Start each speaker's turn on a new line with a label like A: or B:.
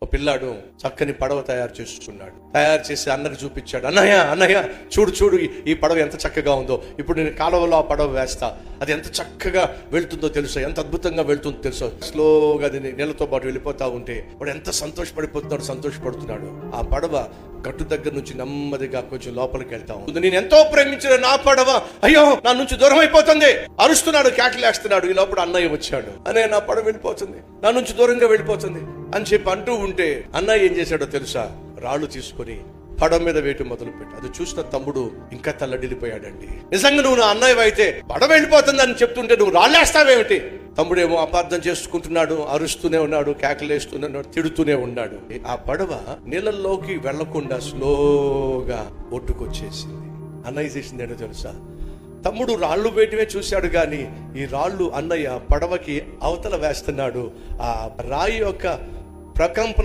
A: ఓ పిల్లాడు చక్కని పడవ తయారు చేసి అన్నకి చూపించాడు. అన్నయ్య చూడు ఈ పడవ ఎంత చక్కగా ఉందో. ఇప్పుడు నేను కాలువలో ఆ పడవ వేస్తా, అది ఎంత చక్కగా వెళ్తుందో తెలుసా, ఎంత అద్భుతంగా వెళ్తుందో తెలుసా. స్లోగా అది నీళ్ళతో పాటు వెళ్ళిపోతా ఉంటే వాడు ఎంత సంతోషపడుతున్నాడు. ఆ పడవ గట్టు దగ్గర నుంచి నెమ్మదిగా కొంచెం లోపలికి వెళ్తా ఉంది. నేను ఎంతో ప్రేమించిన నా పడవ అయ్యో నా నుంచి దూరం అయిపోతుంది అరుస్తున్నాడు, కేకలేస్తున్నాడు. ఈ లోపల అన్నయ్య వచ్చాడు. అన్నయ్య నా పడవ వెళ్ళిపోతుంది, నా నుంచి దూరంగా వెళ్ళిపోతుంది అని చెప్పి అంటూ ఉంటే అన్నయ్య ఏం చేశాడో తెలుసా, రాళ్ళు తీసుకొని పడవ మీద వేయటం మొదలుపెట్టి. అది చూసిన తమ్ముడు ఇంకా తల్లడిల్లిపోయాడండి. నిజంగా నువ్వు నా అన్నయ్య అయితే పడవ వెళ్ళిపోతుంది అని చెప్తుంటే నువ్వు రాళ్ళేస్తావేమిటి? తమ్ముడేమో అపార్థం చేసుకుంటున్నాడు, అరుస్తూనే ఉన్నాడు, కేకలేస్తున్నాడు, తిడుతూనే ఉన్నాడు. ఆ పడవ నీళ్ళల్లోకి వెళ్లకుండా స్లోగా ఒడ్డుకొచ్చేసింది. అన్నయ్య చేసింది ఏంటో తెలుసా, తమ్ముడు రాళ్ళు వేయటమే చూశాడు కానీ ఈ రాళ్ళు అన్నయ్య పడవకి అవతల వేస్తున్నాడు. ఆ రాయి యొక్క ప్రకంపన